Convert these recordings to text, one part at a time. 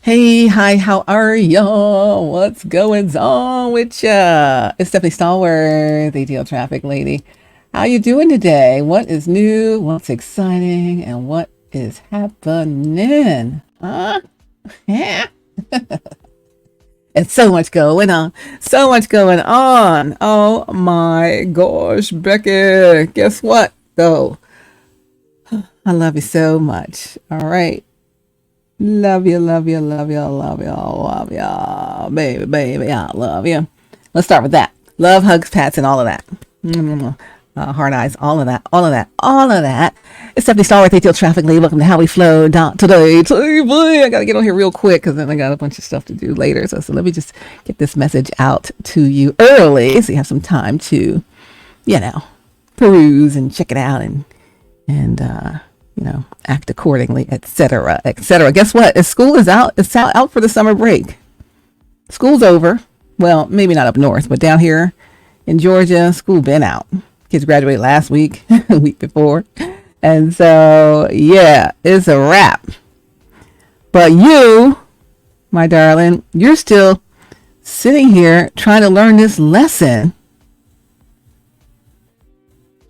Hey, hi, how are y'all? What's going on with ya? It's Stephanie Stallworth, AtlTrafficLady. How you doing today? What is new? What's exciting? And what is happening? Huh? Yeah. It's so much going on. So much going on. Oh my gosh, Becky. Guess what, though? I love you so much. All right. Love you, love you, love you, love you, love you, baby, baby, I love you. Let's start with that. Love, hugs, pats, and all of that. Hard eyes, all of that, all of that, all of that. It's Stephanie Stallworth, AtlTrafficLady. Welcome to HowWeFlow.Today-TV. I gotta get on here real quick because then I got a bunch of stuff to do later. So let me just get this message out to you early so you have some time to, peruse and check it out and act accordingly, etc., etc. Guess what? School is out. It's out for the summer break. School's over. Well, maybe not up north, but down here in Georgia, school been out. Kids graduated last week, a week before. And so, yeah, it's a wrap. But you, my darling, you're still sitting here trying to learn this lesson.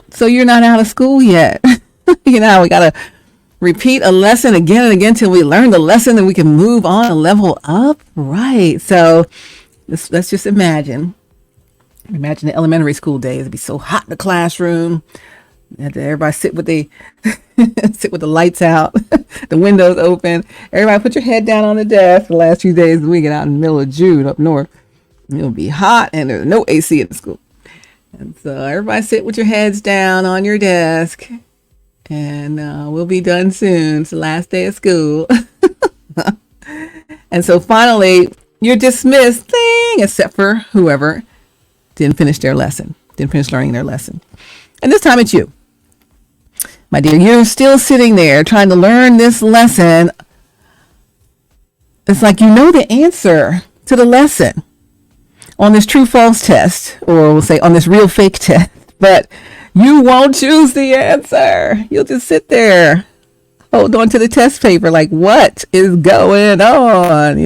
So you're not out of school yet. We got to repeat a lesson again and again till we learn the lesson and we can move on and level up. Right. So let's just imagine the elementary school days. It'd be so hot in the classroom. Everybody sit with the lights out, the windows open. Everybody put your head down on the desk the last few days of the week, and out in the middle of June up north. It'll be hot and there's no AC in the school. And so everybody sit with your heads down on your desk. And we'll be done soon. It's the last day of school. And so finally, you're dismissed, except for whoever didn't finish learning their lesson. And this time it's you. My dear, you're still sitting there trying to learn this lesson. It's like you know the answer to the lesson on this true-false test, or we'll say on this real-fake test, but you won't choose the answer. You'll just sit there, hold on to the test paper like, what is going on,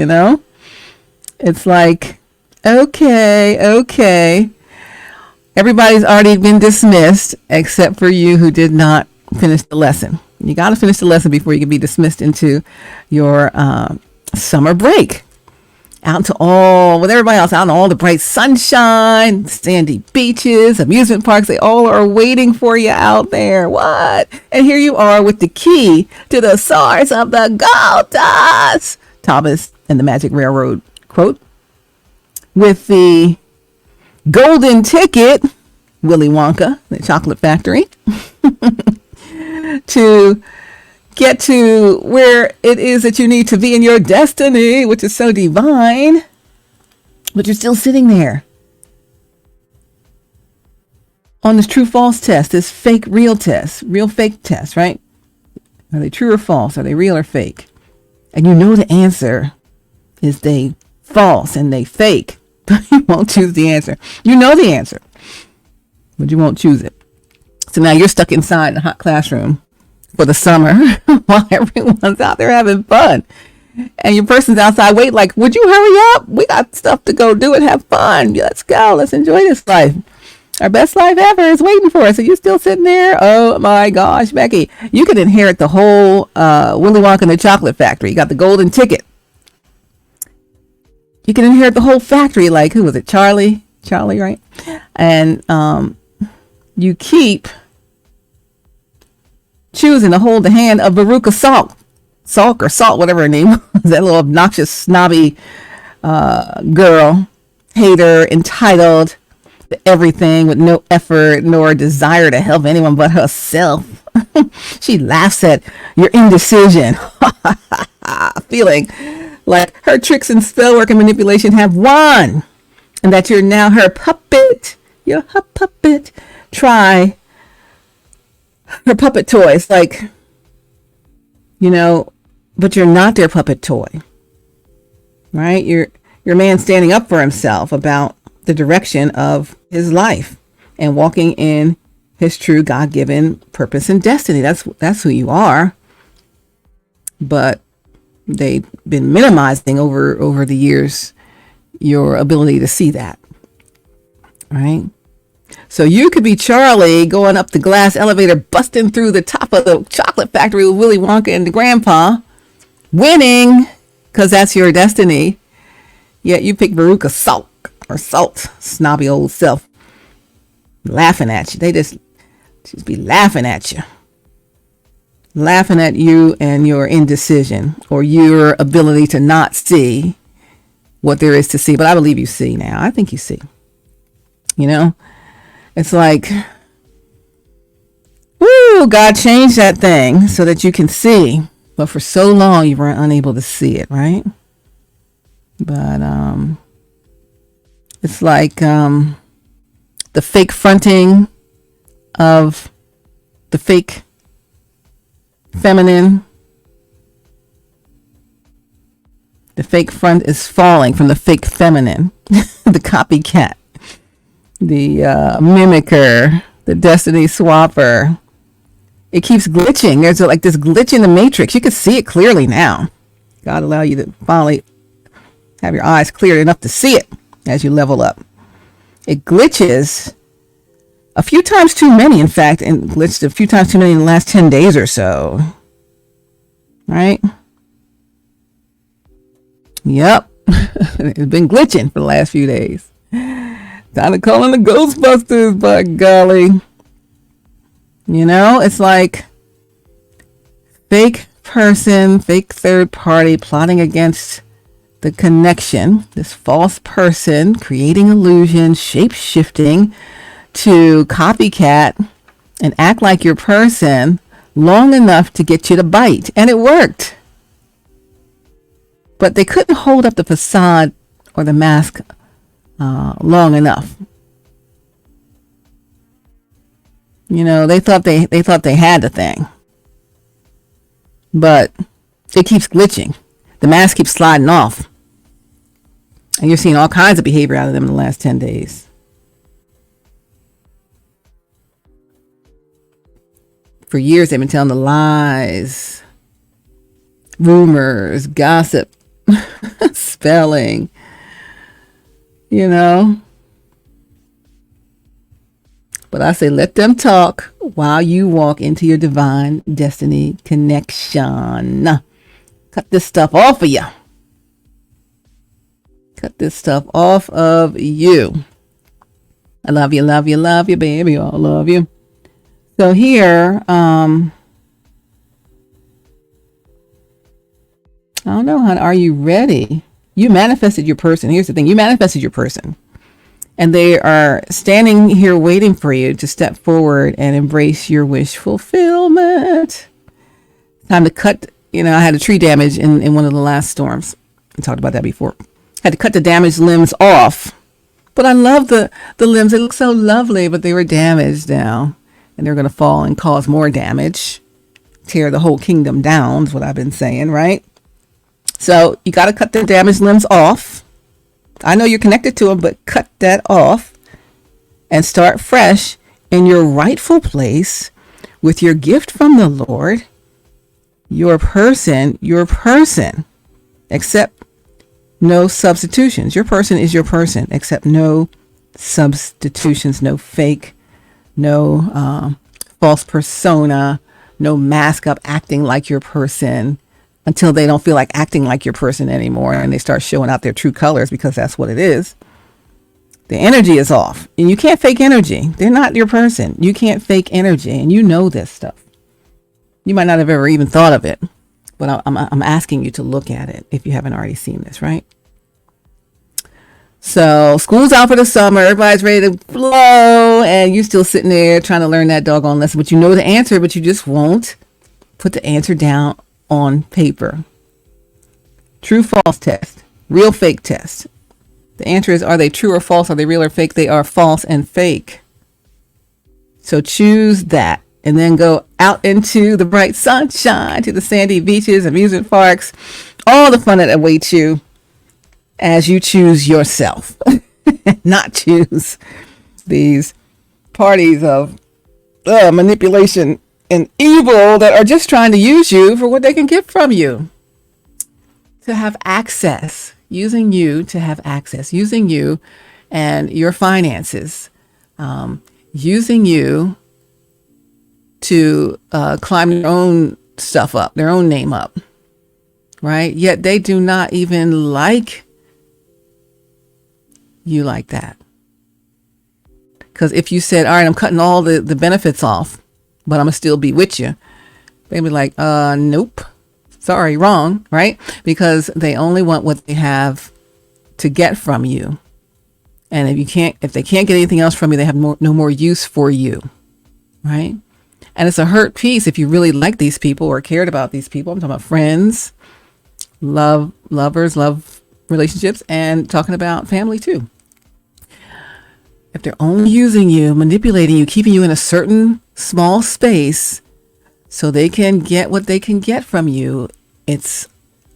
It's like, okay. Everybody's already been dismissed except for you who did not finish the lesson. You got to finish the lesson before you can be dismissed into your summer break. With everybody else, out in all the bright sunshine, sandy beaches, amusement parks, they all are waiting for you out there. What? And here you are with the key to the source of the gold dust. Thomas and the Magic Railroad quote. With the golden ticket, Willy Wonka, the chocolate factory, to get to where it is that you need to be in your destiny, which is so divine, but you're still sitting there on this true-false test, this fake-real test, real-fake test, right? Are they true or false? Are they real or fake? And you know the answer is they false and they fake, but you won't choose the answer. You know the answer, but you won't choose it. So now you're stuck inside the hot classroom for the summer while everyone's out there having fun. And your person's outside waiting like, would you hurry up? We got stuff to go do and have fun. Let's go. Let's enjoy this life. Our best life ever is waiting for us. Are you still sitting there? Oh my gosh, Becky. You could inherit the whole Willy Wonka and the Chocolate Factory. You got the golden ticket. You can inherit the whole factory like, who was it? Charlie, right? And you keep choosing to hold the hand of Veruca Salt, whatever her name was, that little obnoxious, snobby girl, hater, entitled to everything with no effort nor desire to help anyone but herself. She laughs at your indecision, feeling like her tricks and spell work and manipulation have won, and that you're now her puppet. You're her puppet. Try her puppet toys, like, but you're not their puppet toy, right? You're a man standing up for himself about the direction of his life and walking in his true God-given purpose and destiny. That's who you are. But they've been minimizing over the years your ability to see that, right? So you could be Charlie going up the glass elevator, busting through the top of the chocolate factory with Willy Wonka and the grandpa, winning, because that's your destiny. Yet you pick Veruca Salt, snobby old self, laughing at you. They just be laughing at you. Laughing at you and your indecision or your ability to not see what there is to see. But I believe you see now. I think you see. You know? It's like, woo, God changed that thing so that you can see. But for so long, you were unable to see it, right? But it's like the fake fronting of the fake feminine. The fake front is falling from the fake feminine, the copycat, the mimicker, the destiny swapper. It keeps glitching. There's like this glitch in the matrix. You can see it clearly now. God allow you to finally have your eyes cleared enough to see it as you level up. It glitches a few times too many, in fact, and glitched a few times too many in the last 10 days or so. Right? Yep. It's been glitching for the last few days. Time to call in the Ghostbusters, by golly. You know, it's like fake person, fake third party plotting against the connection. This false person creating illusion, shape shifting to copycat and act like your person long enough to get you to bite. And it worked. But they couldn't hold up the facade or the mask long enough. You know, they thought they had the thing. But it keeps glitching. The mask keeps sliding off. And you're seeing all kinds of behavior out of them in the last 10 days. For years, they've been telling the lies, rumors, gossip, spelling, you know. But I say, let them talk while you walk into your divine destiny connection. Cut this stuff off of you. Cut this stuff off of you. I love you, love you, love you, baby. I love you. So here, I don't know, hon, are you ready? You manifested your person. Here's the thing. You manifested your person. And they are standing here waiting for you to step forward and embrace your wish fulfillment. Time to cut, you know, I had a tree damage in one of the last storms. I talked about that before. Had to cut the damaged limbs off. But I love the limbs. They look so lovely, but they were damaged now. And they're going to fall and cause more damage. Tear the whole kingdom down is what I've been saying, right? So you got to cut the damaged limbs off. I know you're connected to them, but cut that off and start fresh in your rightful place with your gift from the Lord, your person, except no substitutions. Your person is your person, except no substitutions, no fake, no false persona, no mask up acting like your person until they don't feel like acting like your person anymore and they start showing out their true colors, because that's what it is. The energy is off and you can't fake energy. They're not your person. You can't fake energy, and you know this stuff. You might not have ever even thought of it, but I'm asking you to look at it if you haven't already seen this, right? So school's out for the summer. Everybody's ready to flow, and you still sitting there trying to learn that doggone lesson, but you know the answer, but you just won't put the answer down on paper. True false test, real fake test. The answer is, are they true or false? Are they real or fake? They are false and fake. So choose that and then go out into the bright sunshine, to the sandy beaches, amusement parks, all the fun that awaits you as you choose yourself. Not choose these parties of manipulation and evil that are just trying to use you for what they can get from you. to have access, using you to have access, using you and your finances, using you to climb their own stuff up, their own name up, right? Yet they do not even like you like that. Because if you said, all right, I'm cutting all the benefits off, but I'm going to still be with you, they'd be like, nope, sorry, wrong, right? Because they only want what they have to get from you. And if they can't get anything else from you, they have no more use for you, right? And it's a hurt piece if you really like these people or cared about these people. I'm talking about friends, lovers, love relationships, and talking about family too. If they're only using you, manipulating you, keeping you in a certain small space so they can get what they can get from you, it's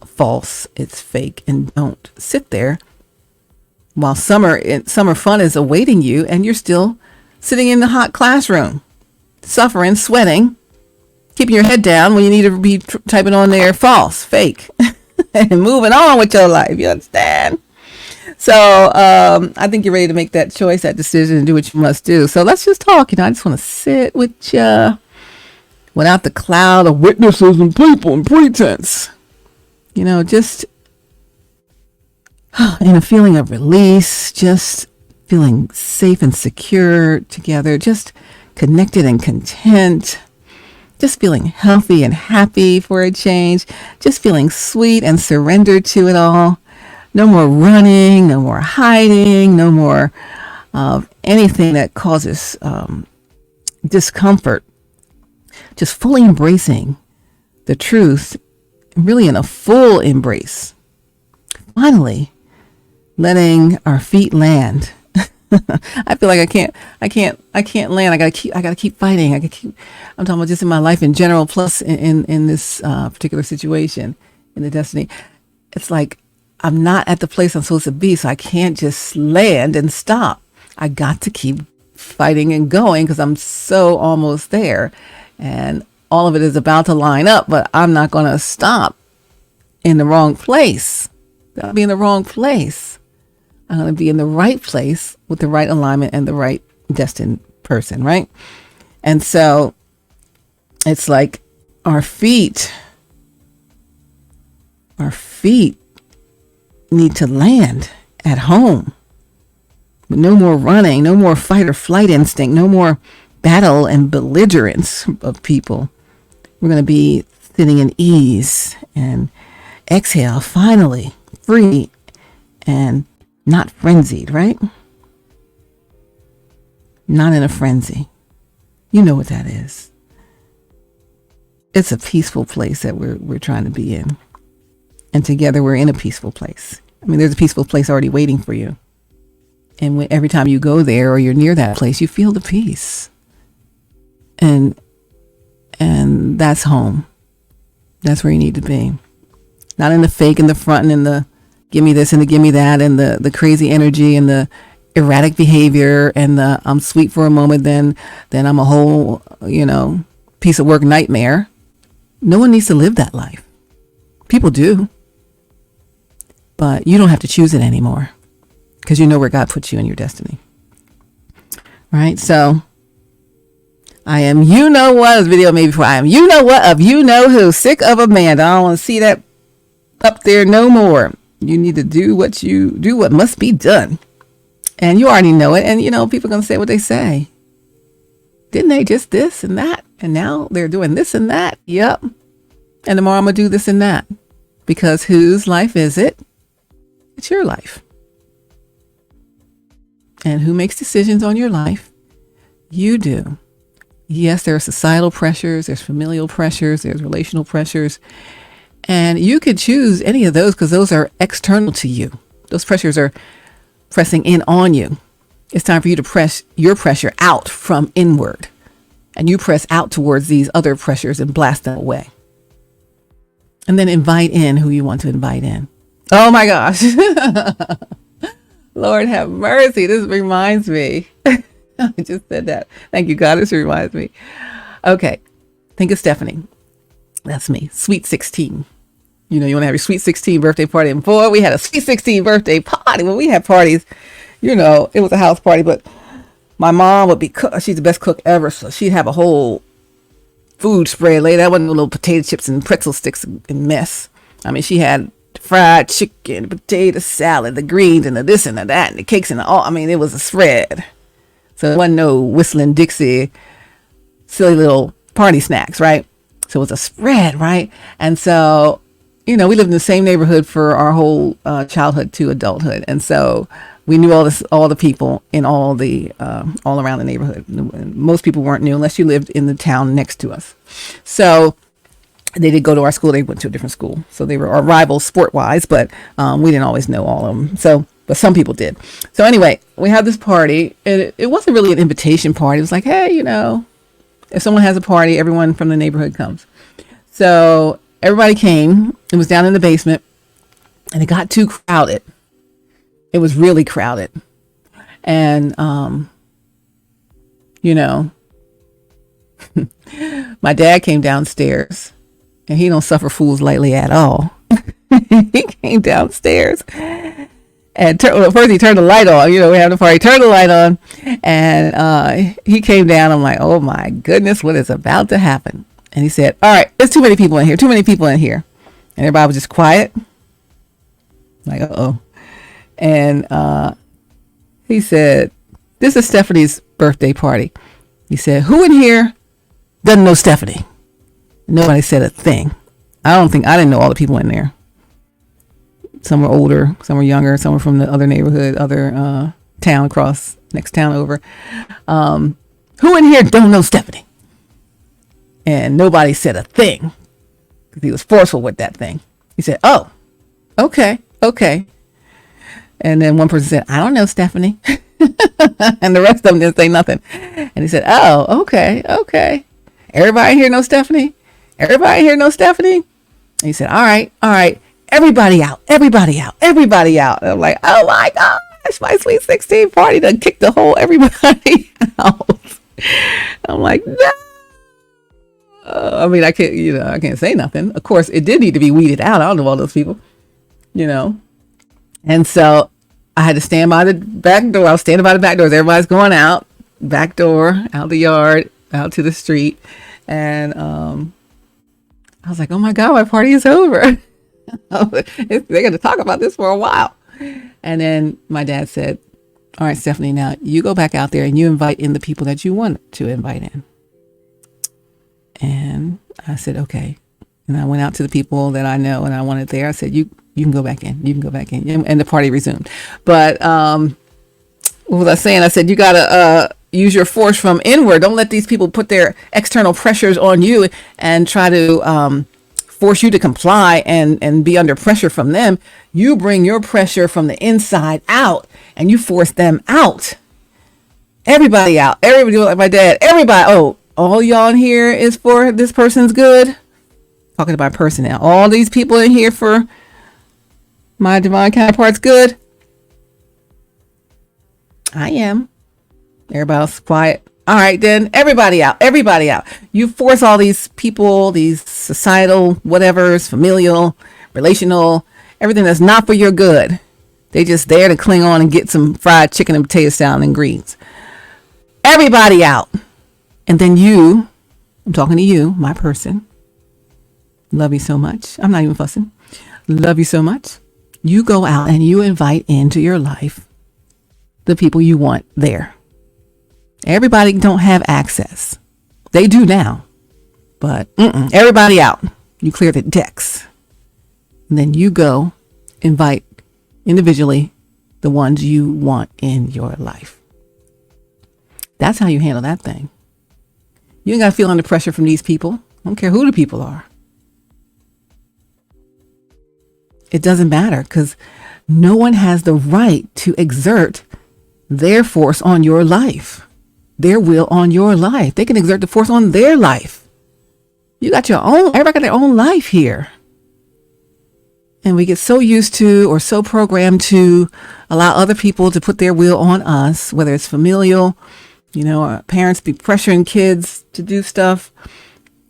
false, it's fake, and don't sit there while summer fun is awaiting you and you're still sitting in the hot classroom, suffering, sweating, keeping your head down when you need to be typing on there false, fake, and moving on with your life. You understand? So I think you're ready to make that choice, that decision, and do what you must do. So let's just talk. I just want to sit with you without the cloud of witnesses and people and pretense. Just in a feeling of release, just feeling safe and secure together, just connected and content, just feeling healthy and happy for a change, just feeling sweet and surrendered to it all. No more running, no more hiding, no more of anything that causes discomfort. Just fully embracing the truth, really in a full embrace. Finally, letting our feet land. I feel like I can't land. I gotta keep fighting. I'm talking about just in my life in general, plus in this particular situation, in the destiny. It's like I'm not at the place I'm supposed to be, so I can't just land and stop. I got to keep fighting and going because I'm so almost there, and all of it is about to line up. But I'm not going to stop in the wrong place. I'll be in the wrong place. I'm going to be in the right place with the right alignment and the right destined person, right? And so it's like our feet need to land at home. No more running, no more fight or flight instinct, no more battle and belligerence of people. We're going to be sitting in ease and exhale, finally, free and not frenzied, right? Not in a frenzy. You know what that is. It's a peaceful place that we're trying to be in. And together we're in a peaceful place. I mean, there's a peaceful place already waiting for you. And every time you go there or you're near that place, you feel the peace. And that's home. That's where you need to be. Not in the fake and the front and in the give me this and the give me that and the crazy energy and the erratic behavior and the I'm sweet for a moment, then I'm a whole, piece of work nightmare. No one needs to live that life. People do. But you don't have to choose it anymore because you know where God put you in your destiny. Right? So I am this video made before. I am of who, sick of Amanda. I don't want to see that up there no more. You need to do what must be done. And you already know it. And people are going to say what they say. Didn't they just this and that? And now they're doing this and that. Yep. And tomorrow I'm going to do this and that. Because whose life is it? It's your life. And who makes decisions on your life? You do. Yes, there are societal pressures, there's familial pressures, there's relational pressures. And you could choose any of those because those are external to you. Those pressures are pressing in on you. It's time for you to press your pressure out from inward. And you press out towards these other pressures and blast them away. And then invite in who you want to invite in. Oh my gosh. Lord have mercy. This reminds me. I just said that. Thank you, God. This reminds me. Okay. Think of Stephanie. That's me. Sweet 16. You want to have your sweet 16 birthday party. And boy, we had a sweet 16 birthday party. When we had parties, it was a house party, but my mom would be cook. She's the best cook ever. So she'd have a whole food spread later. That wasn't little potato chips and pretzel sticks and mess. I mean, she had fried chicken, potato salad, the greens and the this and the that and the cakes and all. I mean, it was a spread. So it wasn't no whistling Dixie, silly little party snacks, right? So it was a spread, right? And so, we lived in the same neighborhood for our whole childhood to adulthood. And so we knew all the people in all around the neighborhood. Most people weren't new unless you lived in the town next to us. So they did go to our school. They went to a different school. So they were our rivals sport-wise, but we didn't always know all of them. So, but some people did. So anyway, we had this party. And it wasn't really an invitation party. It was like, hey, if someone has a party, everyone from the neighborhood comes. So everybody came. It was down in the basement. And it got too crowded. It was really crowded. And, my dad came downstairs. And he don't suffer fools lightly at all. He came downstairs. And first he turned the light on. We had the party. He turned the light on. And he came down. I'm like, oh, my goodness, what is about to happen? And he said, all right, there's too many people in here. Too many people in here. And everybody was just quiet. Like, uh-oh. And he said, this is Stephanie's birthday party. He said, who in here doesn't know Stephanie? Nobody said a thing. I didn't know all the people in there. Some were older, some were younger, some were from the other neighborhood, other town across, next town over. Who in here don't know Stephanie? And nobody said a thing because he was forceful with that thing. He said, oh, okay. And then one person said, I don't know Stephanie. And the rest of them didn't say nothing. And he said, oh, okay. Everybody here knows Stephanie? Everybody here knows Stephanie? And he said, all right. Everybody out. And I'm like, oh my gosh, my sweet 16 party done kicked the whole everybody out. I'm like, no. I mean, I can't say nothing. Of course, it did need to be weeded out. I don't know all those people, And so I had to stand by the back door. I was standing by the back door as everybody's going out, back door, out the yard, out to the street. And I was like, oh my God, my party is over. They're going to talk about this for a while. And then my dad said, all right, Stephanie, now you go back out there and you invite in the people that you want to invite in. And I said, okay. And I went out to the people that I know and I wanted there. I said, you can go back in. And the party resumed. But what was I saying? I said, you got to use your force from inward. Don't let these people put their external pressures on you and try to force you to comply and be under pressure from them. You bring your pressure from the inside out and you force them out. Everybody out. Everybody, like my dad. Everybody. Oh, all y'all in here is for this person's good. Talking about person now. All these people in here for my divine counterpart's good. I am. Everybody else quiet. All right, then everybody out. You force all these people, these societal whatevers, familial, relational, everything that's not for your good. They just there to cling on and get some fried chicken and potato salad and greens. Everybody out. And then you, I'm talking to you, my person. Love you so much. I'm not even fussing. Love you so much. You go out and you invite into your life the people you want there. Everybody don't have access. They do now. But everybody out. You clear the decks. And then you go invite individually the ones you want in your life. That's how you handle that thing. You ain't got to feel under pressure from these people. I don't care who the people are. It doesn't matter because no one has the right to exert their force on your life, their will on your life. They can exert the force on their life. You got your own, everybody got their own life here. And we get so used to or so programmed to allow other people to put their will on us, whether it's familial, our parents be pressuring kids to do stuff.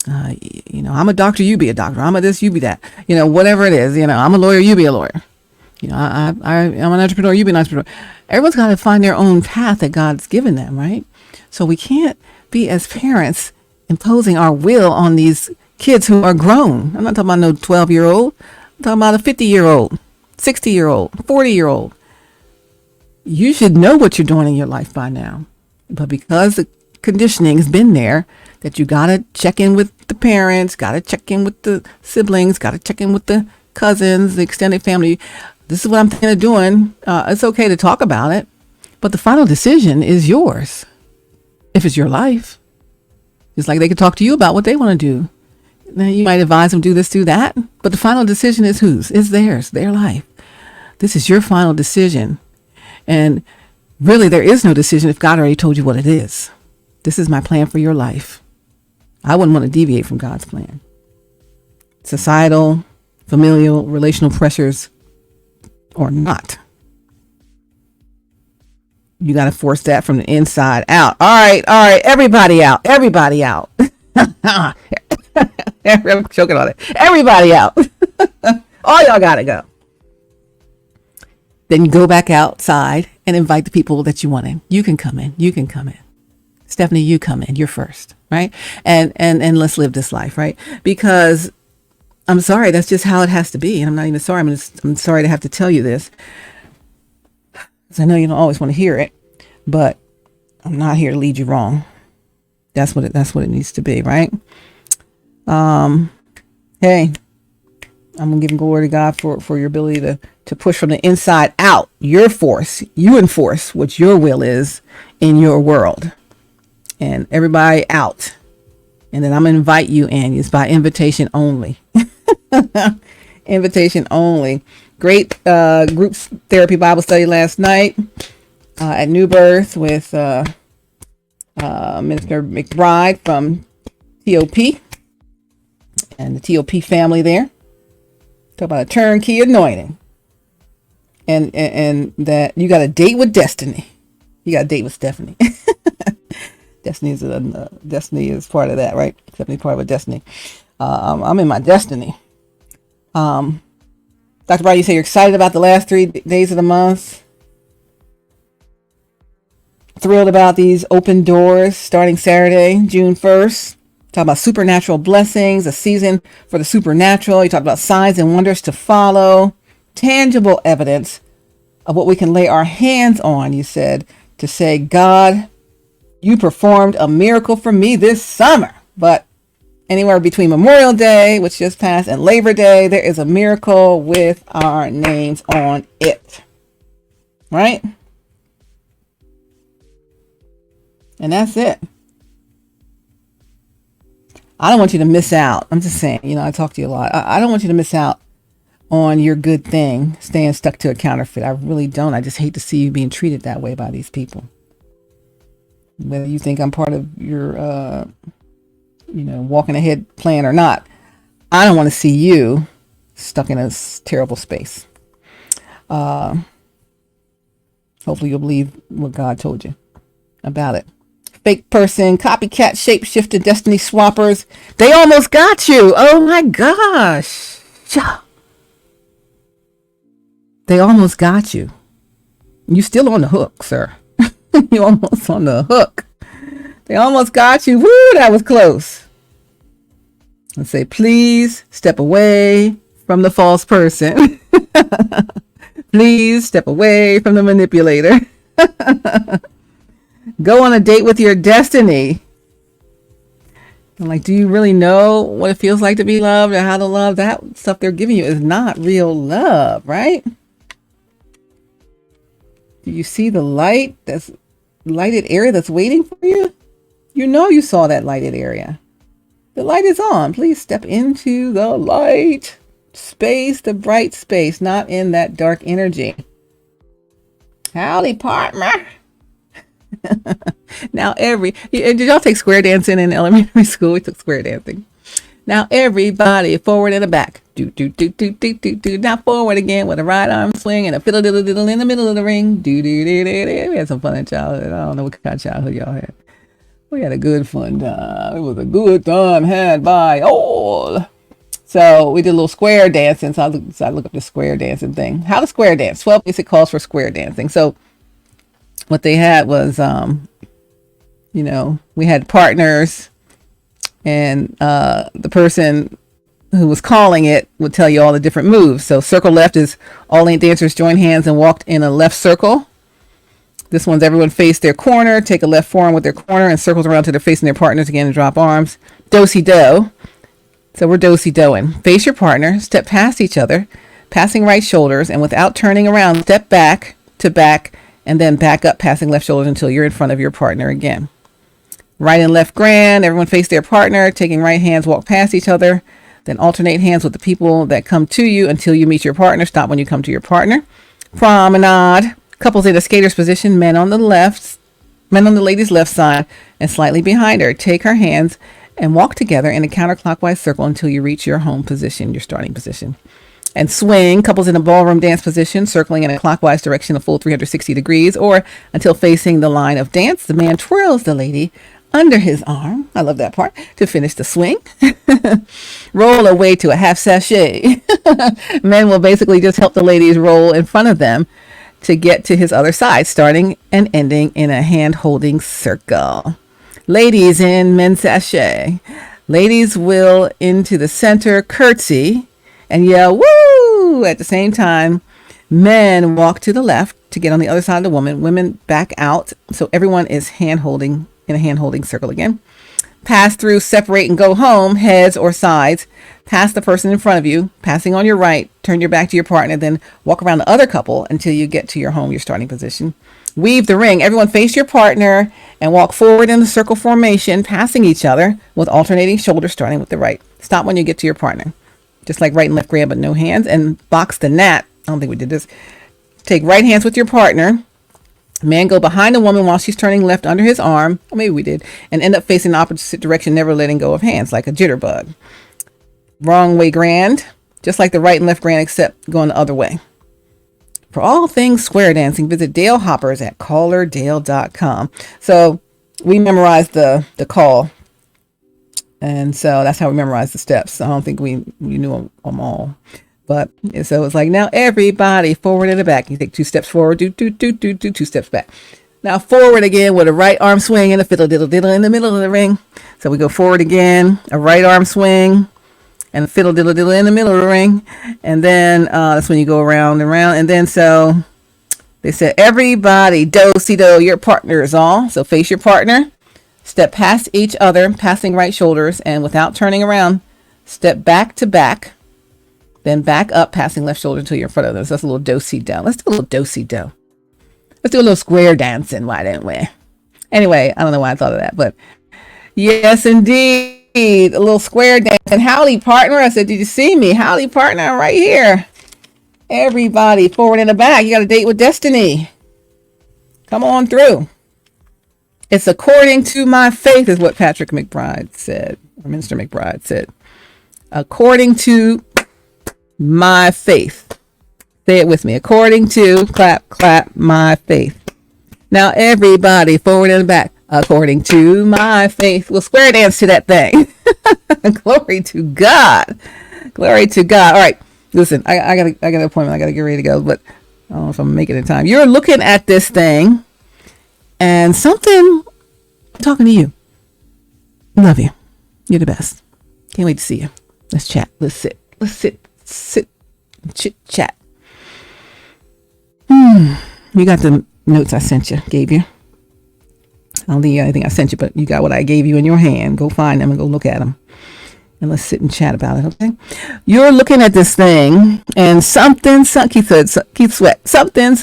I'm a doctor, you be a doctor. I'm a this, you be that. Whatever it is. I'm a lawyer, you be a lawyer. I'm an entrepreneur, you be an entrepreneur. Everyone's got to find their own path that God's given them, right? So we can't be, as parents, imposing our will on these kids who are grown. I'm not talking about no 12-year-old. I'm talking about a 50-year-old, 60-year-old, 40-year-old. You should know what you're doing in your life by now. But because the conditioning has been there, that you got to check in with the parents, got to check in with the siblings, got to check in with the cousins, the extended family. This is what I'm thinking of doing. It's okay to talk about it, but the final decision is yours. If it's your life, it's like they could talk to you about what they want to do. Then you might advise them, do this, do that. But the final decision is whose? It's theirs, their life. This is your final decision. And really, there is no decision if God already told you what it is. This is my plan for your life. I wouldn't want to deviate from God's plan. Societal, familial, relational pressures or not. You got to force that from the inside out. All right, everybody out. Everybody out. I'm choking on it. Everybody out. All y'all got to go. Then you go back outside and invite the people that you want in. You can come in. You can come in. Stephanie, you come in. You're first, right? And let's live this life, right? Because I'm sorry, that's just how it has to be. And I'm not even sorry. I'm sorry to have to tell you this, because I know you don't always want to hear it, but I'm not here to lead you wrong. That's what it needs to be, right? Hey, I'm gonna give glory to God for your ability to push from the inside out. Your force, you enforce what your will is in your world, and everybody out. And then I'm gonna invite you in. It's by invitation only. Invitation only. Great group therapy Bible study last night at New Birth with Minister McBride from TOP and the TOP family there. Talk about a turnkey anointing, and that you got a date with destiny. You got a date with Stephanie. Destiny is part of that, right? Stephanie part of a destiny. I'm in my destiny. Dr. Brian, you say you're excited about the last 3 days of the month. Thrilled about these open doors starting Saturday, June 1st. Talk about supernatural blessings, a season for the supernatural. You talk about signs and wonders to follow. Tangible evidence of what we can lay our hands on, you said, to say, God, you performed a miracle for me this summer. But anywhere between Memorial Day, which just passed, and Labor Day, there is a miracle with our names on it. Right? And that's it. I don't want you to miss out. I'm just saying, I talk to you a lot. I don't want you to miss out on your good thing, staying stuck to a counterfeit. I really don't. I just hate to see you being treated that way by these people. Whether you think I'm part of your, walking ahead plan or not, I don't want to see you stuck in a terrible space. Hopefully you'll believe what God told you about it. Fake person, copycat, shapeshifter, destiny swappers. They almost got you. Oh my gosh. They almost got you. You still on the hook, sir. You almost on the hook. They almost got you. Woo, that was close. And say, please step away from the false person. Please step away from the manipulator. Go on a date with your destiny. I'm like, do you really know what it feels like to be loved or how to love? That stuff they're giving you is not real love, right? Do you see the light, that's lighted area that's waiting for you? You know you saw that lighted area. The light is on. Please step into the light space, the bright space, not in that dark energy. Howdy, partner. Now did y'all take square dancing in elementary school? We took square dancing. Now everybody forward and back. Do. Now forward again with a right arm swing and a fiddle diddle diddle in the middle of the ring. Do. We had some fun in childhood. I don't know what kind of childhood y'all had. We had a good fun time. It was a good time had by all. So we did a little square dancing. So I look up the square dancing thing. How to square dance. 12 basic calls for square dancing. So what they had was, we had partners, and the person who was calling it would tell you all the different moves. So circle left is all eight dancers join hands and walked in a left circle. This one's everyone face their corner, take a left forearm with their corner and circles around to their facing their partners again and drop arms. Do-si-do. So we're do-si-doing. Face your partner, step past each other, passing right shoulders, and without turning around, step back to back and then back up, passing left shoulders until you're in front of your partner again. Right and left grand, everyone face their partner, taking right hands, walk past each other, then alternate hands with the people that come to you until you meet your partner. Stop when you come to your partner. Promenade. Couples in a skater's position, men on the lady's left side and slightly behind her. Take her hands and walk together in a counterclockwise circle until you reach your home position, your starting position. And swing, couples in a ballroom dance position, circling in a clockwise direction a full 360 degrees or until facing the line of dance. The man twirls the lady under his arm. I love that part. To finish the swing. Roll away to a half sachet. Men will basically just help the ladies roll in front of them to get to his other side, starting and ending in a hand-holding circle. Ladies in men's sachet. Ladies will into the center, curtsy, and yell, woo! At the same time, men walk to the left to get on the other side of the woman. Women back out, so everyone is hand-holding in a hand-holding circle again. Pass through, separate, and go home, heads or sides. Pass the person in front of you, passing on your right, turn your back to your partner, then walk around the other couple until you get to your home, your starting position. Weave the ring. Everyone face your partner and walk forward in the circle formation, passing each other with alternating shoulders, starting with the right. Stop when you get to your partner. Just like right and left grab, but no hands. And box the gnat. I don't think we did this. Take right hands with your partner. Man go behind the woman while she's turning left under his arm, or maybe we did, and end up facing the opposite direction, never letting go of hands, like a jitterbug. Wrong way grand, just like the right and left grand, except going the other way. For all things square dancing, visit Dale Hoppers at callerdale.com. So we memorized the call, and so that's how we memorized the steps. I don't think we knew them all. But so it's like, now everybody forward and back. You take 2 steps forward, do 2 steps back. Now forward again with a right arm swing and a fiddle diddle diddle in the middle of the ring. So we go forward again, a right arm swing and a fiddle diddle diddle in the middle of the ring. And then that's when you go around and around. And then so they said, everybody do-si-do, your partner is all. So face your partner, step past each other, passing right shoulders, and without turning around, step back to back. Then back up, passing left shoulder until you're in front of them. So that's a little do-si-do. Let's do a little do-si-do. Let's do a little square dancing. Why don't we? Anyway, I don't know why I thought of that, but yes, indeed. A little square dance. And howdy, partner. I said, did you see me? Howdy, partner. I'm right here. Everybody forward and back. You got a date with destiny. Come on through. It's according to my faith is what Patrick McBride said, or Minister McBride said. According to my faith. Say it with me. According to, clap, clap, my faith. Now everybody forward and back. According to my faith. We'll square dance to that thing. Glory to God. Glory to God. All right. Listen, I got an appointment. I got to get ready to go, but I don't know if I'm making it in time. You're looking at this thing and something, I'm talking to you. Love you. You're the best. Can't wait to see you. Let's chat. Let's sit. Sit, chit chat. You got the notes I sent you, gave you. I don't think you got anything I sent you, but you got what I gave you in your hand. Go find them and go look at them. And let's sit and chat about it, okay? You're looking at this thing and something Keith Sweat, something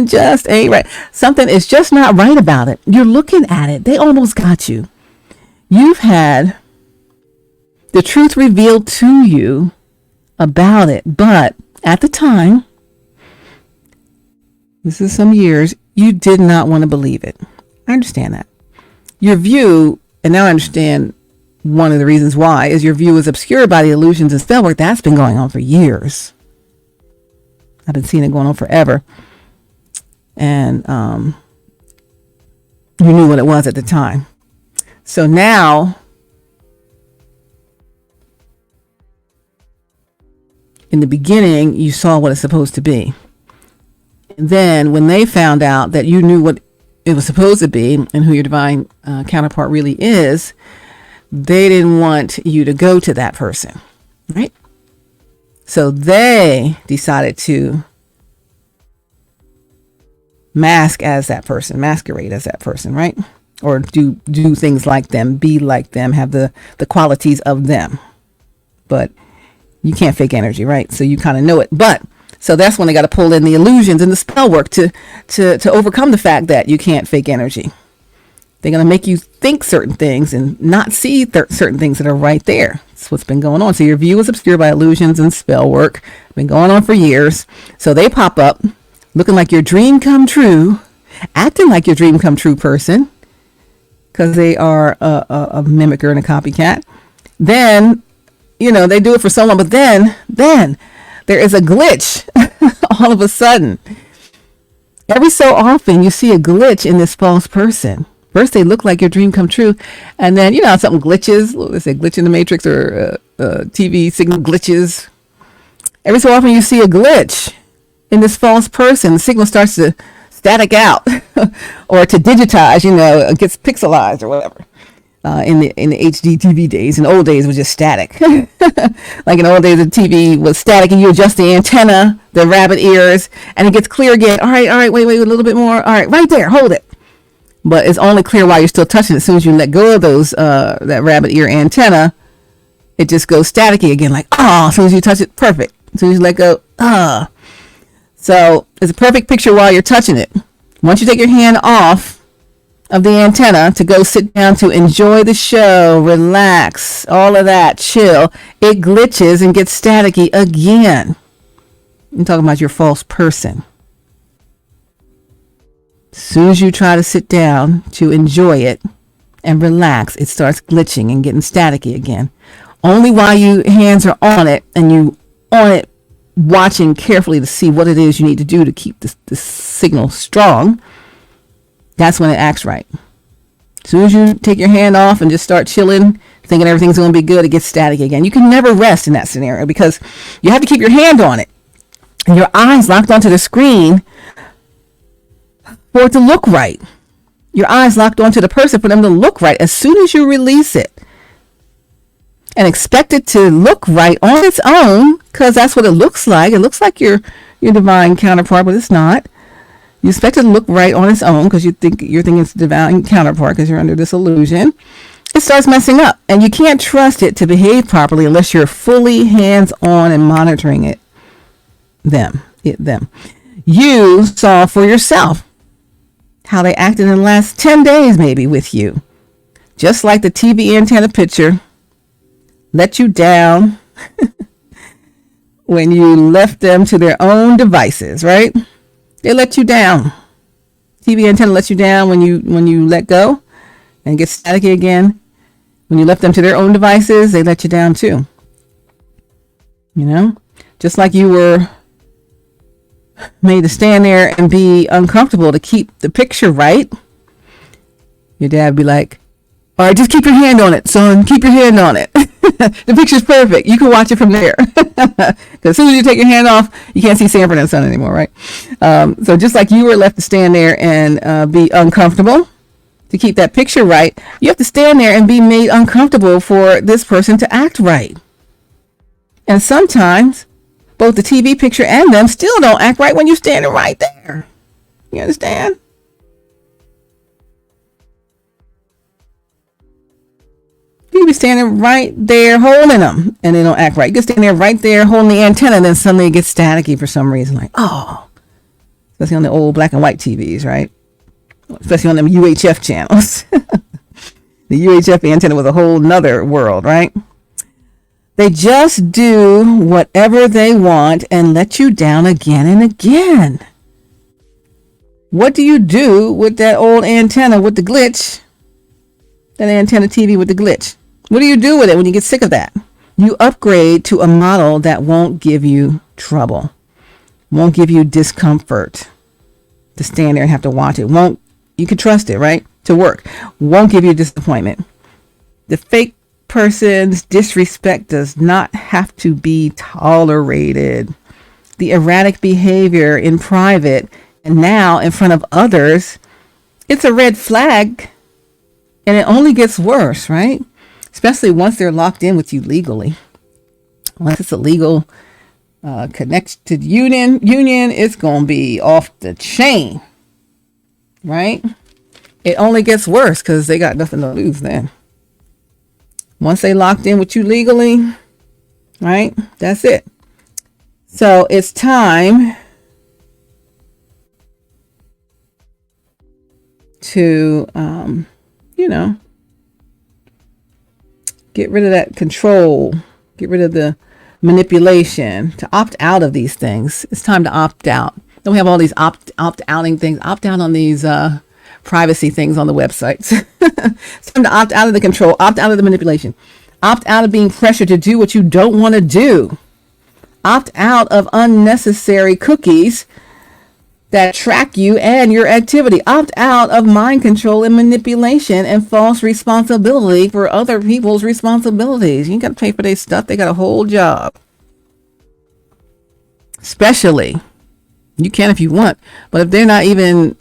just ain't right. Something is just not right about it. You're looking at it. They almost got you. You've had the truth revealed to you about it, but at the time, this is some years, you did not want to believe it. I understand that. Your view, and now I understand one of the reasons why, is your view is obscured by the illusions and spell work. That's been going on for years. I've been seeing it going on forever. And you knew what it was at the time. So now, in the beginning, you saw what it's supposed to be. And then when they found out that you knew what it was supposed to be and who your divine counterpart really is, they didn't want you to go to that person, right? So they decided to masquerade as that person, right? Or do things like them, be like them, have the qualities of them. But you can't fake energy, right? So you kind of know it. But so that's when they got to pull in the illusions and the spell work to overcome the fact that you can't fake energy. They're going to make you think certain things and not see certain things that are right there. That's what's been going on. So your view is obscured by illusions and spell work. Been going on for years. So they pop up looking like your dream come true, acting like your dream come true person, because they are a mimicker and a copycat. Then, they do it for so long, but then there is a glitch all of a sudden. Every so often you see a glitch in this false person. First they look like your dream come true, and then something glitches. Let's say glitch in the matrix, or TV signal glitches. Every so often you see a glitch in this false person. The signal starts to static out or to digitize, it gets pixelized or whatever. In the HD TV days. In the old days, it was just static. Like in the old days, the TV was static, and you adjust the antenna, the rabbit ears, and it gets clear again. All right, wait, a little bit more. All right, right there, hold it. But it's only clear while you're still touching it. As soon as you let go of those that rabbit ear antenna, it just goes staticky again. Like, as soon as you touch it, perfect. As soon as you let go, So it's a perfect picture while you're touching it. Once you take your hand off of the antenna to go sit down to enjoy the show, relax, all of that, chill, it glitches and gets staticky again. I'm talking about your false person. As soon as you try to sit down to enjoy it and relax, it starts glitching and getting staticky again. Only while your hands are on it and you on it, watching carefully to see what it is you need to do to keep the signal strong, that's when it acts right. As soon as you take your hand off and just start chilling, thinking everything's going to be good, it gets static again. You can never rest in that scenario because you have to keep your hand on it and your eyes locked onto the screen for it to look right. Your eyes locked onto the person for them to look right. As soon as you release it and expect it to look right on its own, because that's what it looks like. It looks like your divine counterpart, but it's not. You expect it to look right on its own because you're thinking it's divine counterpart because you're under this illusion. It starts messing up, and you can't trust it to behave properly unless you're fully hands-on and monitoring it. Them. You saw for yourself how they acted in the last 10 days maybe with you. Just like the TV antenna picture let you down when you left them to their own devices, right? They let you down. TV antenna lets you down when you let go and get staticky again. When you left them to their own devices, they let you down too. Just like you were made to stand there and be uncomfortable to keep the picture right. Your dad would be like, all right, just keep your hand on it, son. Keep your hand on it. The picture's perfect. You can watch it from there. Because as soon as you take your hand off, you can't see Sanford and Son anymore, right? So just like you were left to stand there and be uncomfortable to keep that picture right, you have to stand there and be made uncomfortable for this person to act right. And sometimes both the TV picture and them still don't act right when you're standing right there. You understand? You can be standing right there holding them and they don't act right. You can stand there right there holding the antenna and then suddenly it gets staticky for some reason. Like, especially on the old black and white TVs, right? Especially on them UHF channels. The UHF antenna was a whole nother world, right? They just do whatever they want and let you down again and again. What do you do with that old antenna with the glitch? That antenna TV with the glitch. What do you do with it when you get sick of that? You upgrade to a model that won't give you trouble, won't give you discomfort to stand there and have to watch it. You can trust it, right? To work. Won't give you disappointment. The fake person's disrespect does not have to be tolerated. The erratic behavior in private and now in front of others, it's a red flag, and it only gets worse, right? Especially once they're locked in with you legally. Once it's a legal connected union, it's going to be off the chain, right? It only gets worse because they got nothing to lose then. Once they locked in with you legally, right? That's it. So it's time to, get rid of that control, get rid of the manipulation, to opt out of these things. It's time to opt out. Then we have all these opt-outing things, opt out on these privacy things on the websites. It's time to opt out of the control, opt out of the manipulation, opt out of being pressured to do what you don't want to do, opt out of unnecessary cookies that track you and your activity, opt out of mind control and manipulation and false responsibility for other people's responsibilities. You got to pay for their stuff. They got a whole job. Especially, you can if you want, but if they're not even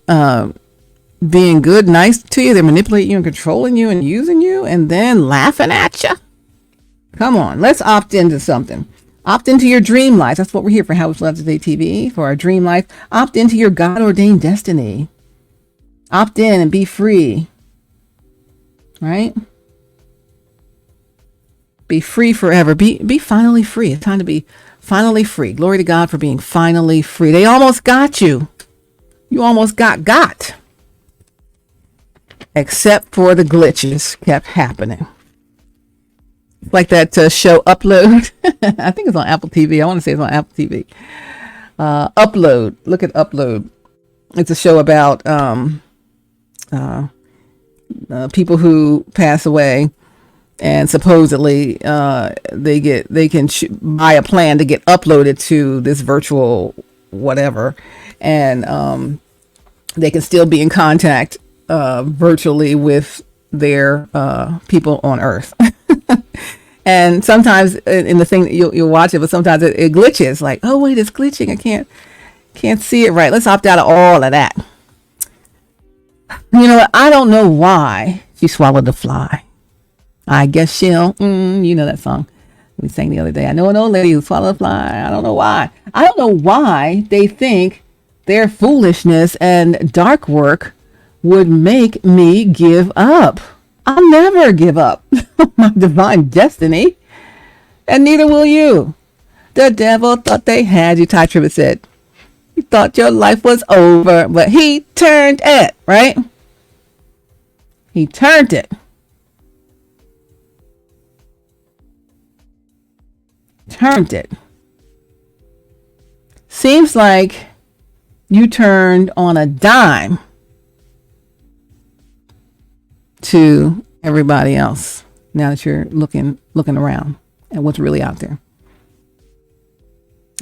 being good, nice to you, they're manipulating you and controlling you and using you and then laughing at you. Come on, let's opt into something. Opt into your dream life. That's what we're here for, HowWeFlow.Today-TV, for our dream life. Opt into your God-ordained destiny. Opt in and be free. Right? Be free forever. Be finally free. It's time to be finally free. Glory to God for being finally free. They almost got you. You almost got. Except for the glitches kept happening. Like that show Upload. I think it's on Apple TV. I want to say it's on Apple TV. Upload. Look at Upload. It's a show about people who pass away, and supposedly they can buy a plan to get uploaded to this virtual whatever, and they can still be in contact virtually with their people on Earth. And sometimes in the thing you'll watch it, but sometimes it glitches. Like, oh wait, it's glitching. I can't see it right. Let's opt out of all of that. You know what? I don't know why she swallowed the fly. I guess she'll. You know that song we sang the other day. I know an old lady who swallowed a fly. I don't know why. I don't know why they think their foolishness and dark work would make me give up. I'll never give up my divine destiny, and neither will you. The devil thought they had you, Ty Tribbett said. He thought your life was over, but he turned it, right? He turned it. Turned it. Seems like you turned on a dime to everybody else now that you're looking around at what's really out there.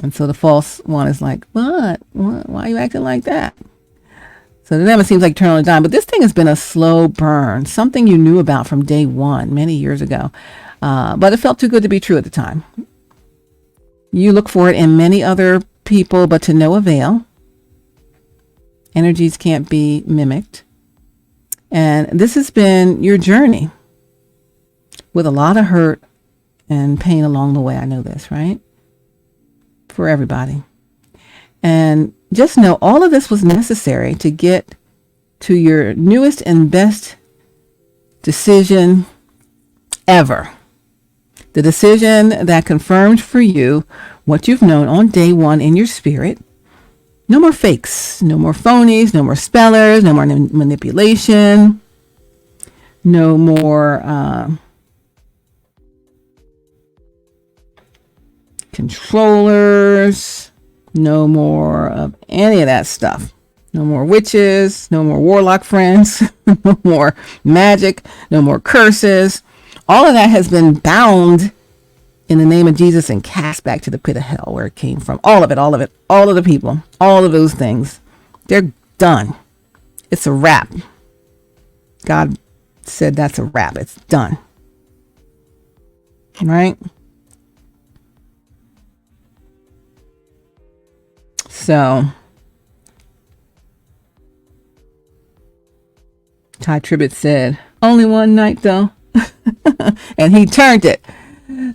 And so the false one is like, what? Why are you acting like that? So to them it seems like turn on a dime, but this thing has been a slow burn, something you knew about from day one many years ago, but it felt too good to be true at the time. You look for it in many other people, but to no avail. Energies can't be mimicked. And this has been your journey with a lot of hurt and pain along the way. I know this, right? For everybody. And just know all of this was necessary to get to your newest and best decision ever. The decision that confirmed for you what you've known on day one in your spirit. No more fakes, no more phonies, no more spellers, no more manipulation, no more controllers, no more of any of that stuff. No more witches, no more warlock friends, no more magic, no more curses. All of that has been bound in the name of Jesus and cast back to the pit of hell where it came from. All of it, all of the people, all of those things. They're done. It's a wrap. God said that's a wrap. It's done. right? So Ty Tribbett said, only one night though. And he turned it.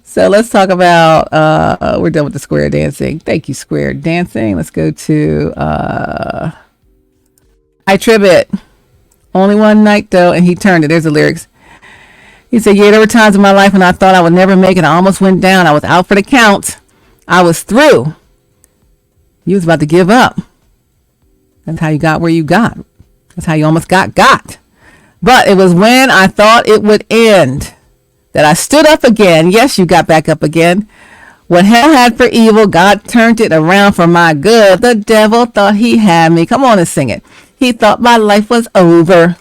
So let's talk about, we're done with the square dancing. Thank you, square dancing. Let's go to Ty Tribbett. Only one night though, and he turned it. There's the lyrics. He said, yeah, there were times in my life when I thought I would never make it. I almost went down. I was out for the count. I was through. You was about to give up. That's how you got where you got. That's how you almost got. But it was when I thought it would end that I stood up again. Yes, you got back up again. What hell had for evil, God turned it around for my good. The devil thought he had me. Come on and sing it. He thought my life was over.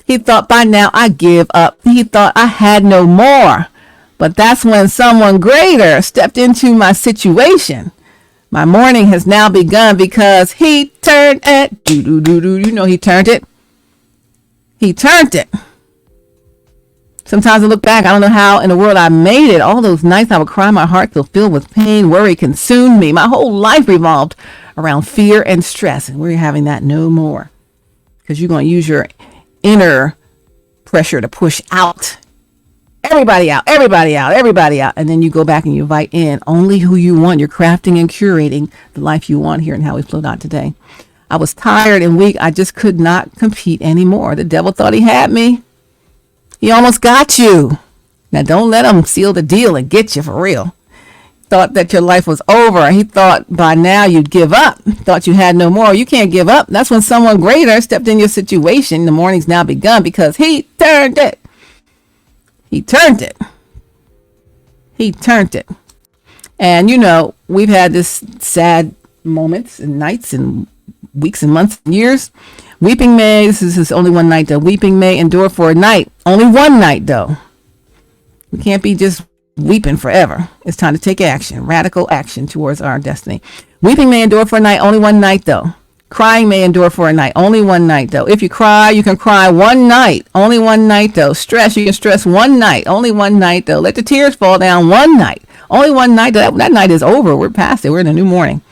He thought by now I give up. He thought I had no more. But that's when someone greater stepped into my situation. My morning has now begun because he turned it. You know he turned it. He turned it. Sometimes I look back, I don't know how in the world I made it. All those nights I would cry, my heart still filled with pain, worry consumed me. My whole life revolved around fear and stress. And we're having that no more. Because you're going to use your inner pressure to push out. Everybody out. And then you go back and you invite in only who you want. You're crafting and curating the life you want here in HowWeFlow.Today. I was tired and weak. I just could not compete anymore. The devil thought he had me. He almost got you. Now don't let him seal the deal and get you for real. Thought that your life was over. He thought by now you'd give up. Thought you had no more. You can't give up. That's when someone greater stepped in your situation. The morning's now begun because he turned it. He turned it. He turned it. And you know, we've had this sad moments and nights and weeks and months and years. Weeping may, this is only one night though. Weeping may endure for a night. Only one night though. We can't be just weeping forever. It's time to take action, radical action towards our destiny. Weeping may endure for a night, only one night though. Crying may endure for a night, only one night though. If you cry, you can cry one night, only one night though. Stress, you can stress one night, only one night though. Let the tears fall down one night, only one night though. That night is over. We're past it. We're in a new morning.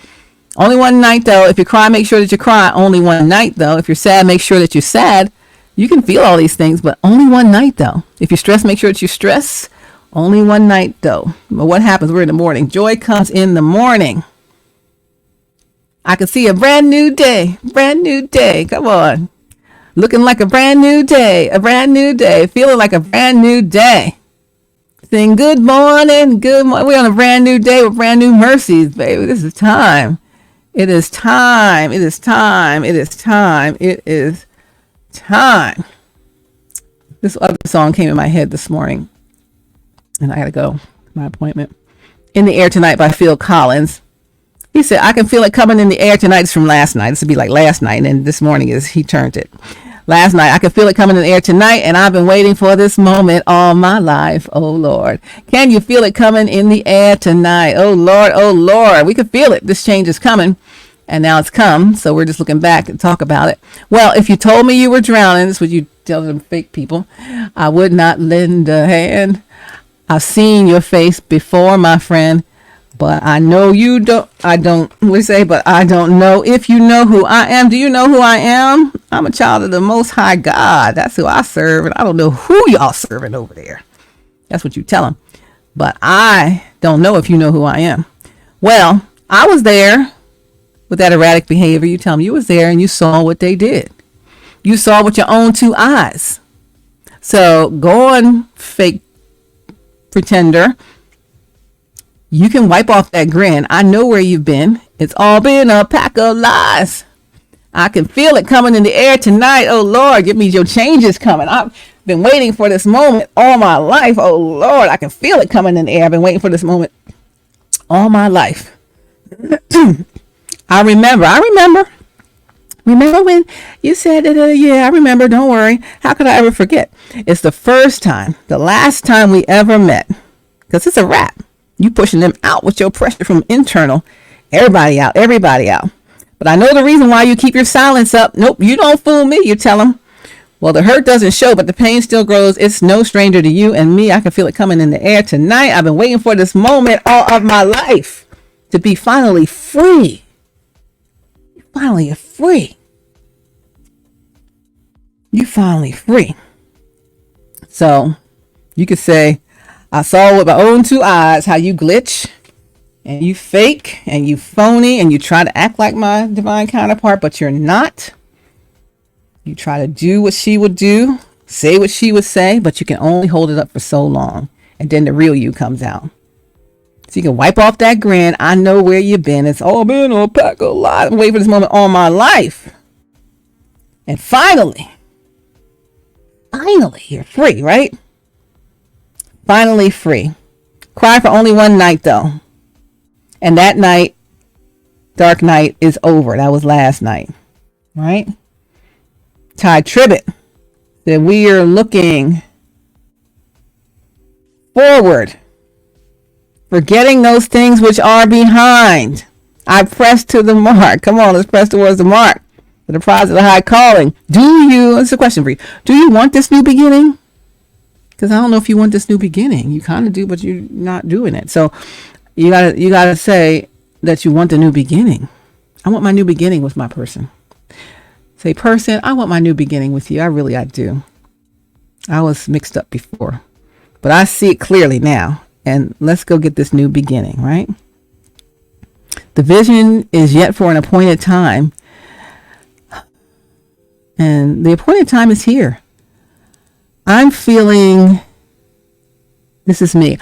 Only one night though. If you cry, make sure that you cry. Only one night though. If you're sad, make sure that you're sad. You can feel all these things, but only one night though. If you stress, make sure that you stress. Only one night though. But what happens? We're in the morning. Joy comes in the morning. I can see a brand new day. Brand new day. Come on. Looking like a brand new day. A brand new day. Feeling like a brand new day. Sing good morning. Good morning. We're on a brand new day with brand new mercies, baby. This is time. It is time. It is time. It is time. It is time. This other song came in my head this morning. And I got to go to my appointment. In the Air Tonight by Phil Collins. He said, I can feel it coming in the air tonight. It's from last night. This would be like last night. And then this morning is he turned it. Last night, I can feel it coming in the air tonight. And I've been waiting for this moment all my life. Oh, Lord. Can you feel it coming in the air tonight? Oh, Lord. Oh, Lord. We can feel it. This change is coming. And now it's come. So we're just looking back and talk about it. Well, if you told me you were drowning, this is what you tell them fake people, I would not lend a hand. I've seen your face before, my friend, but I know you don't, but I don't know if you know who I am. Do you know who I am? I'm a child of the Most High God. That's who I serve, and I don't know who y'all serving over there. That's what you tell them. But I don't know if you know who I am. Well, I was there with that erratic behavior. You tell them you was there and you saw what they did. You saw with your own two eyes. So go on, fake pretender. You can wipe off that grin. I know where you've been. It's all been a pack of lies. I can feel it coming in the air tonight. Oh, Lord, give me your changes coming. I've been waiting for this moment all my life. Oh, Lord, I can feel it coming in the air. I've been waiting for this moment all my life. I remember. Remember when you said that? Yeah, I remember. Don't worry. How could I ever forget? It's the first time, the last time we ever met. Because it's a wrap. You pushing them out with your pressure from internal. Everybody out. But I know the reason why you keep your silence up. Nope, you don't fool me. You tell them. Well, the hurt doesn't show, but the pain still grows. It's no stranger to you and me. I can feel it coming in the air tonight. I've been waiting for this moment all of my life to be finally free. Finally, you're free. You finally free. So you could say, I saw with my own two eyes how you glitch and you fake and you phony and you try to act like my divine counterpart, but you're not. You try to do what she would do, say what she would say, but you can only hold it up for so long. And then the real you comes out. So you can wipe off that grin. I know where you've been. It's all been a pack of lies. I'm waiting for this moment all my life. And finally, you're free, right? Finally free. Cry for only one night, though. And that night, dark night, is over. That was last night, right? Ty Tribbett said we are looking forward, forgetting those things which are behind. I press to the mark. Come on, let's press towards the mark for the prize of the high calling. It's a question for you. Do you want this new beginning? Because I don't know if you want this new beginning. You kind of do, but you're not doing it. So you gotta say that you want the new beginning. I want my new beginning with my person. Say, person, I want my new beginning with you. I do. I was mixed up before, but I see it clearly now. And let's go get this new beginning, right? The vision is yet for an appointed time. And the appointed time is here. I'm feeling, this is me.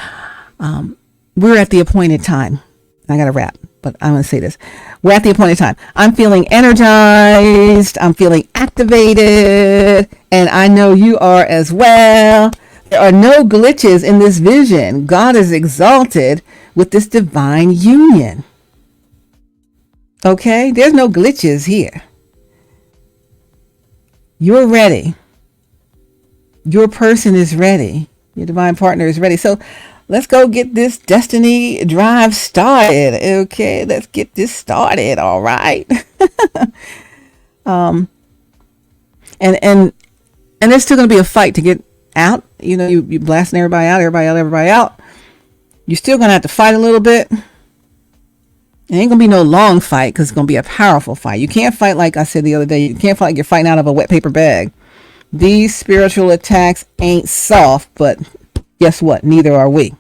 We're at the appointed time. I got to wrap, but I'm going to say this. We're at the appointed time. I'm feeling energized. I'm feeling activated. And I know you are as well. There are no glitches in this vision. God is exalted with this divine union. Okay? There's no glitches here. You're ready. Your person is ready. Your divine partner is ready. So let's go get this destiny drive started. Okay, let's get this started. All right. And there's still going to be a fight to get out. You know, you blasting everybody out. You're still going to have to fight a little bit. It ain't going to be no long fight because it's going to be a powerful fight. You can't fight like I said the other day. You can't fight like you're fighting out of a wet paper bag. These spiritual attacks ain't soft, but guess what? Neither are we.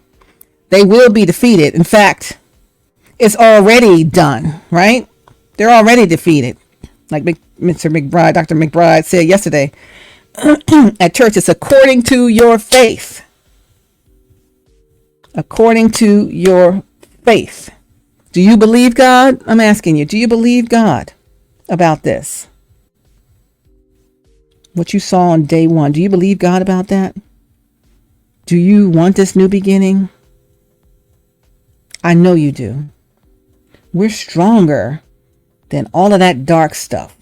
They will be defeated. In fact, it's already done, right? They're already defeated. Like Mr. McBride, Dr. McBride said yesterday at church, it's according to your faith. According to your faith. Do you believe God? I'm asking you, do you believe God about this? What you saw on day one, do you believe God about that? Do you want this new beginning? I know you do. We're stronger than all of that dark stuff.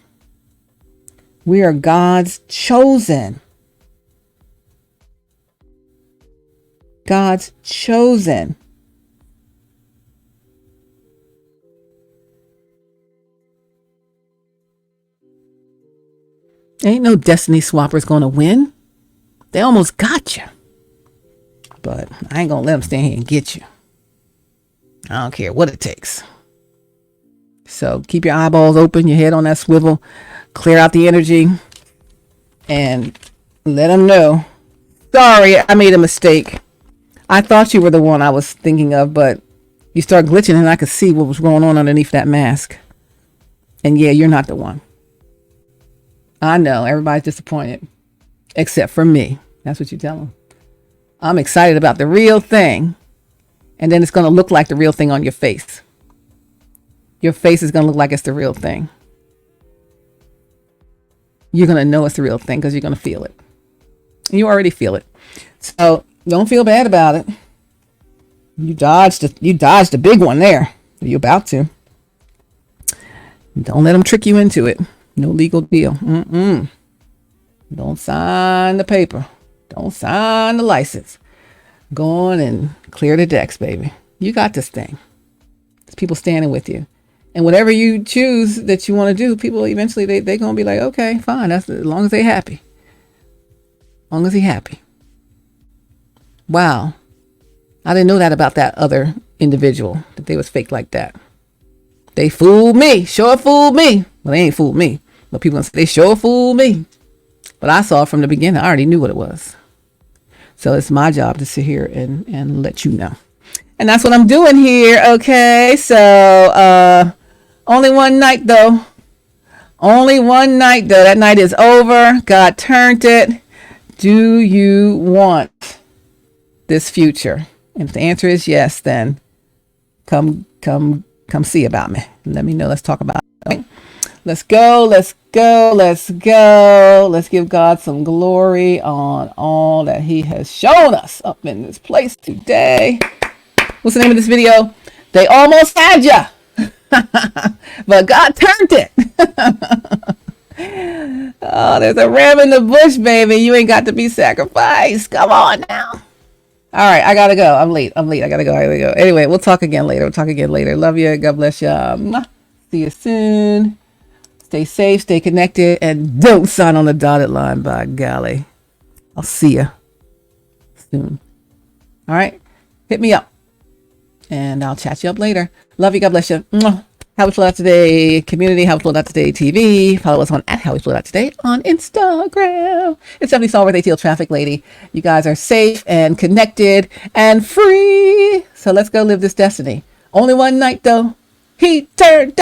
We are God's chosen. God's chosen. Ain't no destiny swappers going to win. They almost got you. But I ain't going to let them stand here and get you. I don't care what it takes. So keep your eyeballs open, your head on that swivel, clear out the energy, and let them know. Sorry, I made a mistake. I thought you were the one I was thinking of, but you start glitching and I could see what was going on underneath that mask. And yeah, you're not the one. I know, everybody's disappointed, except for me. That's what you tell them. I'm excited about the real thing. And then it's going to look like the real thing on your face. Your face is going to look like it's the real thing. You're going to know it's the real thing because you're going to feel it. And you already feel it. So don't feel bad about it. You dodged a big one there. You're about to. Don't let them trick you into it. No legal deal. Don't sign the paper. Don't sign the license. Go on and clear the decks, baby. You got this thing. There's people standing with you. And whatever you choose that you want to do, people eventually, they're going to be like, okay, fine. That's as long as they're happy. long as he happy. Wow. I didn't know that about that other individual, that they was fake like that. They fooled me. Sure fooled me. Well, they ain't fooled me. But people say they sure fooled me. But I saw it from the beginning. I already knew what it was. So it's my job to sit here and let you know. And that's what I'm doing here. Okay. So only one night though. Only one night though. That night is over. God turned it. Do you want this future? And if the answer is yes, then come see about me. Let me know. Let's talk about it. Okay? Let's go. Let's give God some glory on all that he has shown us up in this place today. What's the name of this video? They almost had ya, but God turned it. Oh, there's a ram in the bush, baby. You ain't got to be sacrificed. Come on now. All right, I gotta go. I'm late. I gotta go. Anyway, we'll talk again later. Love you. God bless you. See you soon. Stay safe, stay connected, and don't sign on the dotted line, by golly. I'll see you soon. All right, hit me up, and I'll chat you up later. Love you. God bless you. HowWeFlow.Today community, HowWeFlow.Today-TV. Follow us on @HowWeFlow.Today on Instagram. It's definitely Stallworth, AtlTrafficLady. You guys are safe and connected and free. So let's go live this destiny. Only one night though. He turned